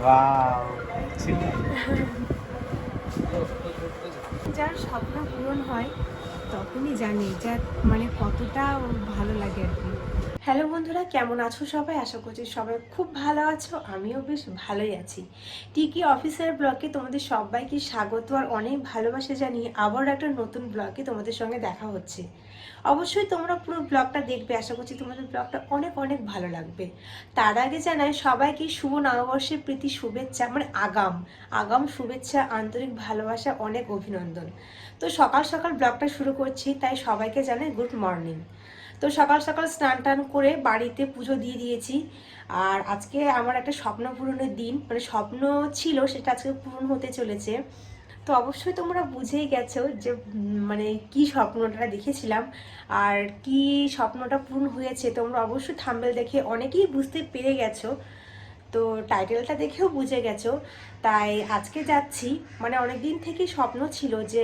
Wow যার স্বপ্ন পূরণ হয় তখনই জানি যার মানে কতটা ভালো লাগে আর কি। হ্যালো বন্ধুরা, কেমন আছো সবাই? আশা করছি সবাই খুব ভালো আছো, আমিও বেশ ভালোই আছি। টিকি অফিসের ব্লগে তোমাদের সবাইকে স্বাগত আর অনেক ভালোবাসা জানিয়ে আবার একটা নতুন ব্লগে তোমাদের সঙ্গে দেখা হচ্ছে। অবশ্যই তোমরা পুরো ব্লগটা দেখবে, আশা করছি তোমাদের ব্লগটা অনেক অনেক ভালো লাগবে। তার আগে জানাই সবাইকে শুভ নববর্ষের প্রীতি শুভেচ্ছা, মানে আগাম আগাম শুভেচ্ছা, আন্তরিক ভালোবাসা, অনেক অভিনন্দন। তো সকাল সকাল ব্লগটা শুরু করছি, তাই সবাইকে জানাই গুড মর্নিং। তো সকাল সকাল স্নান টান করে বাড়িতে পুজো দিয়ে দিয়েছি। আর আজকে আমার একটা স্বপ্ন পূরণের দিন, মানে স্বপ্ন ছিল সেটা আজকে পূরণ হতে চলেছে। তো অবশ্যই তোমরা বুঝেই গেছো যে মানে কি স্বপ্নটা দেখেছিলাম আর কি স্বপ্নটা পূরণ হয়েছে। তোমরা অবশ্যই থাম্বনেল দেখে অনেকেই বুঝতে পেরে গেছো, তো টাইটেলটা দেখেও বুঝে গেছো। তাই আজকে যাচ্ছি, মানে অনেক দিন থেকেই স্বপ্ন ছিল যে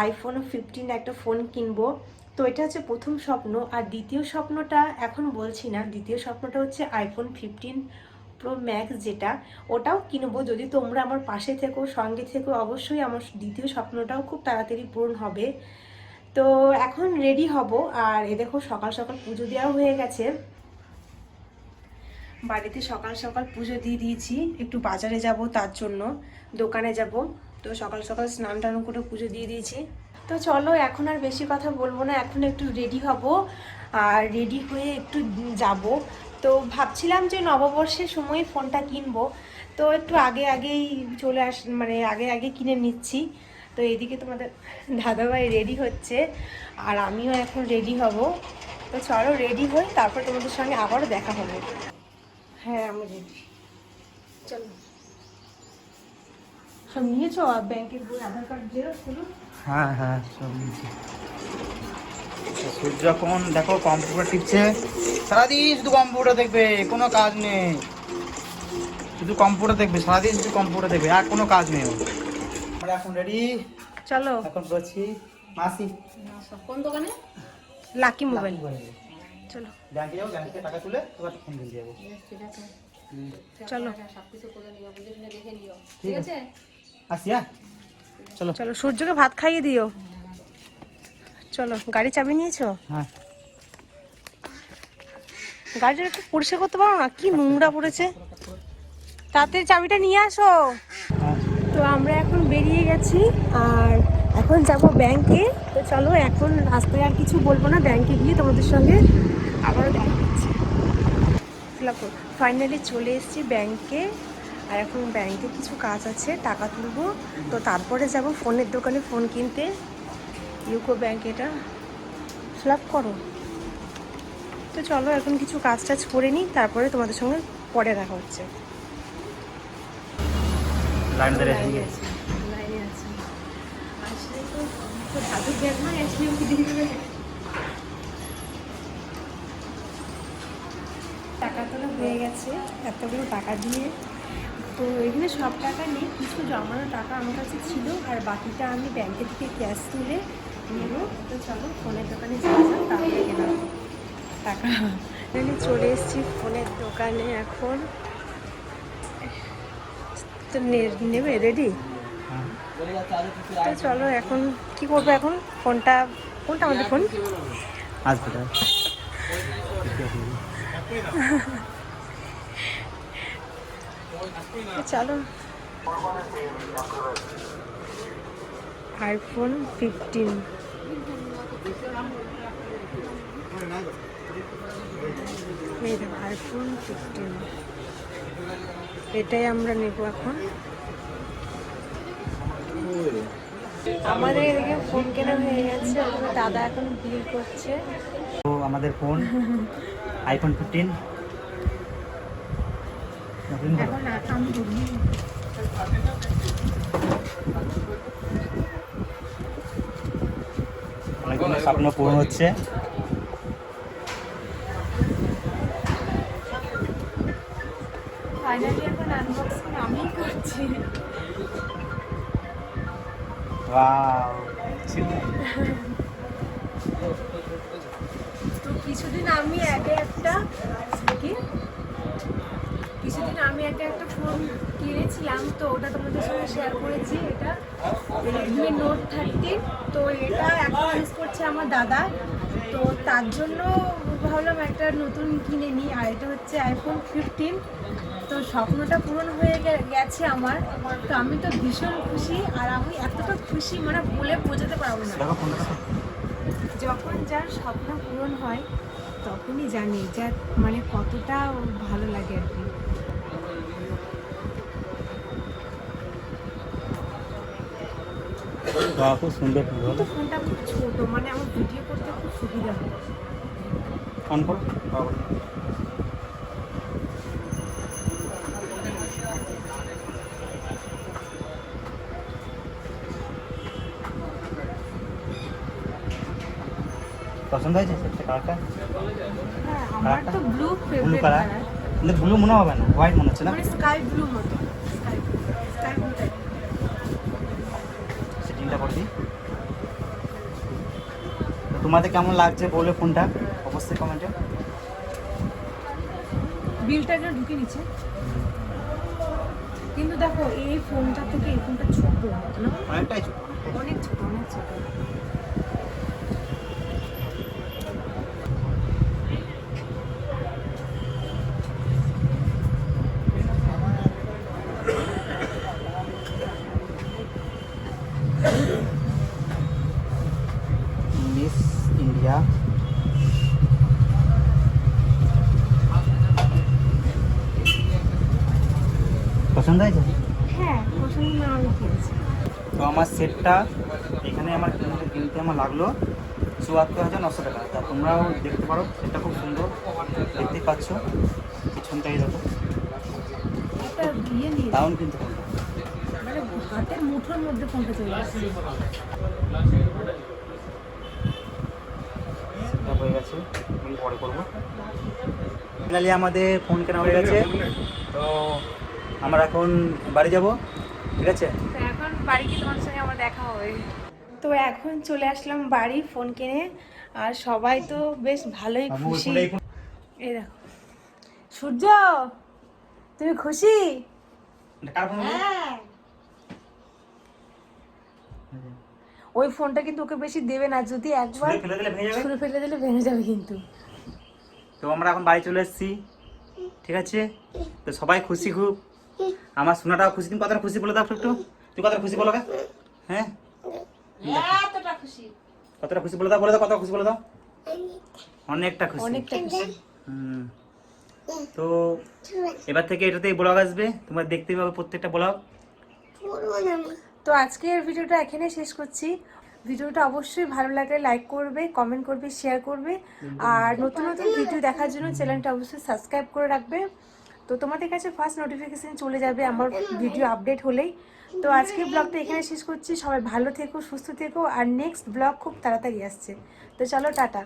আইফোন 15 একটা ফোন কিনবো। তো এটা হচ্ছে প্রথম স্বপ্ন। আর দ্বিতীয় স্বপ্নটা এখন বলছি না, দ্বিতীয় স্বপ্নটা হচ্ছে আইফোন 15 প্রো ম্যাক্স, যেটা ওটাও কিনবো। যদি তোমরা আমার পাশে থেকো, সঙ্গে থেকো, অবশ্যই আমার দ্বিতীয় স্বপ্নটাও খুব তাড়াতাড়ি পূরণ হবে। তো এখন রেডি হব। আর এ দেখো সকাল সকাল পুজো দেওয়া হয়ে গেছে, বাড়িতে সকাল সকাল পুজো দিয়ে দিয়েছি। একটু বাজারে যাব, তার জন্য দোকানে যাব। তো সকাল সকাল স্নান টান করে পুজো দিয়ে দিয়েছি। তো চলো, এখন আর বেশি কথা বলবো না, এখন একটু রেডি হব আর রেডি হয়ে একটু যাব। তো ভাবছিলাম যে নববর্ষের সময় ফোনটা কিনবো, তো একটু আগে আগেই চলে মানে আগে আগে কিনে নিচ্ছি। তো এইদিকে তোমাদের দাদাভাই রেডি হচ্ছে আর আমিও এখন রেডি হব। তো চলো রেডি হই, তারপর তোমাদের সঙ্গে আবারও দেখা হবে। হ্যাঁ আমি রেডি, চলো। সব নিয়েছো? আর ব্যাংকের বই, আধার কার্ড, জেরক্স গুলো? হ্যাঁ হ্যাঁ সব নিয়েছি। সূর্য এখন দেখো কম্পিউটার টিপছে, সারাদিন শুধু কম্পিউটার দেখবে, কোনো কাজ নেই। শুধু কম্পিউটার দেখবে, সারাদিন শুধু কম্পিউটার দেখবে, আর কোনো কাজ নেই। আমরা এখন রেডি, চলো। এখন করছি মাসি কোন দোকানে? Lucky mobile. চলো ব্যাংকে যাবো, ব্যাংক থেকে টাকা তুলে তোমার ফোন কিনতে যাবো। চলো ঠিক আছে, আসি। হ্যাঁ চলো চলো, সূর্যকে ভাত খাইয়ে দিও। চলো, গাড়ি চাবি নিয়েছো? হ্যাঁ। গাড়িটা একটু পরিষ্কার করতে পারো না? কি নোংরা পড়েছে। তাড়াতাড়ি চাবিটা নিয়ে আসো। হ্যাঁ তো আমরা এখন বেরিয়ে গেছি আর এখন যাব ব্যাংকে। তো চলো, এখন রাস্তায় আর কিছু বলবো না, ব্যাংকে গিয়ে তোমাদের সঙ্গে আবারও দেখা হচ্ছে। ফাইনালি চলে এসেছি ব্যাংকে। আর এখন ব্যাংকে কিছু কাজ আছে, টাকা তুলবো। তো তারপরে যাব ফোনের দোকানে ফোন কিনতে। ইউকো ব্যাংক, এটা ফিল আপ করো। তো চলো এখন কিছু কাজ টাজ করে নিই, তারপরে তোমাদের সঙ্গে পরে দেখা হচ্ছে। লাইন ধরে আসি। লাইনে আছি, আসলে তো দাদুর ব্যাগ নয়, আসলে দিয়ে দেবে। টাকা তোলা হয়ে গেছে, এতগুলো টাকা দিয়ে। তো এখানে সব টাকা নেই, কিছু জমানো টাকা আমার কাছে ছিল আর বাকিটা আমি ব্যাংকে থেকে ক্যাশ তুলে নেব। তো চলো ফোনের দোকানে যাওয়া যাক, তারপরে গেলাম টাকা। আমি চলে এসেছি ফোনের দোকানে এখন। তো নেবে রেডি? তো চলো এখন কি করবো, এখন কোনটা আমাদের ফোন আসবে তো। চলো, আইফোন 15। এই দেখো আইফোন 15, এটাই আমরা নেব এখন। আমাদের এদিকে ফোন কেনা হয়ে গেছে, দাদা এখন বিল করছে। তো আমাদের ফোন আইফোন 15 এখন আমি অনেকগুলো স্বপ্ন পূরণ হচ্ছে। ফাইনালি এখন আনবক্সিং আমি করছি। ওয়াও তো কিছুদিন আমি আগে একটা কি কিছুদিন আমি একটা ফোন কিনেছিলাম, তো ওটা তোমাদের সঙ্গে শেয়ার করেছি। এটা রেডমি নোট 13। তো এটা এখন ইউজ করছে আমার দাদা, তো তার জন্য ভাবলাম একটা নতুন কিনে নিই। আর এটা হচ্ছে আইফোন 15। তো স্বপ্নটা পূরণ হয়ে গেছে আমার, তো আমি তো ভীষণ খুশি। আর আমি এতটা খুশি মানে বলে বোঝাতে পারবো না। যখন যার স্বপ্ন পূরণ হয় তখনই জানি যে মানে কতটা ভালো লাগে আর কি। খুব সুন্দর কিন্তু ফোনটা খুব ছোট, মানে আমার ভিডিও করতে খুব সুবিধা হয়। অন করো। পছন্দ হয়েছে সেটা কালারটা? হ্যাঁ, আমার তো blue blue favourite colour, colour. কিন্তু ব্লু মনে হবে না, হোয়াইট মনে হচ্ছে না? মানে স্কাই ব্লু মতো, স্কাই ব্লু টাইপ। সেটিংটা করে দিই। তো তোমাদের কেমন লাগছে বলে ফোনটা অবশ্যই কমেন্টে। বিলটা যেন ঢুকে নিচ্ছে, কিন্তু দেখো এই ফোনটা থেকে এই ফোনটা ছোট না? অনেকটাই ছোট। অনেক ছোট, অনেক ছোট। Miss India. পছন্দ হয়েছে? হ্যাঁ, পছন্দ না আমি কিনেছি। তো আমার সেটটা এখানে আমার কিনতে আমার লাগলো ৭৪,৯০০ টাকা। তা তোমরাও দেখতে পারো, সেটটা খুব সুন্দর, দেখতেই পাচ্ছ। পিছনটাই দেখো, একটা ইয়ে নিয়ে দারুণ কিন্তু ফোনটা। মানে হাতের মুঠোর মধ্যে ফোনটা চলে আসছে। সেটা হয়ে গেছে, আমি পরে করবো। ফাইনালি আমাদের ফোন কেনা হয়ে গেছে। তো আমরা এখন বাড়ি যাব, ঠিক আছে? তো এখন বাড়ি গিয়ে তোমার সঙ্গে আমার দেখা হবে। তো এখন চলে আসলাম বাড়ি ফোন কিনে, আর সবাই তো বেশ ভালোই খুশি। এই দেখো সূর্য, তুমি খুশি? হ্যাঁ। ওই ফোনটা কিন্তু ওকে বেশি দেবে না, যদি একবার ছুঁড়ে ফেলে দিলে ভেঙে যাবে কিন্তু। তো আমরা এখন বাড়ি চলে এসেছি, ঠিক আছে? তো সবাই খুশি খুব, আমার সোনাটাও খুশি। তুমি কতটা খুশি বলে দাও একটু, তুই কতটা খুশি বলো? হ্যাঁ, এতটা খুশি। কতটা খুশি বলে দাও, বলে দাও কতটা খুশি বলে দাও। অনেকটা খুশি, অনেকটা খুশি। তো এবার থেকে এটাতেই ব্লগ আসবে, তোমরা দেখতেই পাবে প্রত্যেকটা ব্লগ। তো আজকের ভিডিওটা এখানে শেষ করছি। ভিডিওটা অবশ্যই ভালো লাগলে লাইক করবে, কমেন্ট করবে, শেয়ার করবে। আর নতুন নতুন ভিডিও দেখার জন্য চ্যানেলটা অবশ্যই সাবস্ক্রাইব করে রাখবে। তো তোমাদের কাছে ফার্স্ট নোটিফিকেশন চলে যাবে আমার ভিডিও আপডেট হলেই। তো আজকের ব্লগটা এখানে শেষ করছি। সবাই ভালো থেকো, সুস্থ থেকো, আর নেক্সট ব্লগ খুব তাড়াতাড়ি আসছে। তো চলো, টাটা।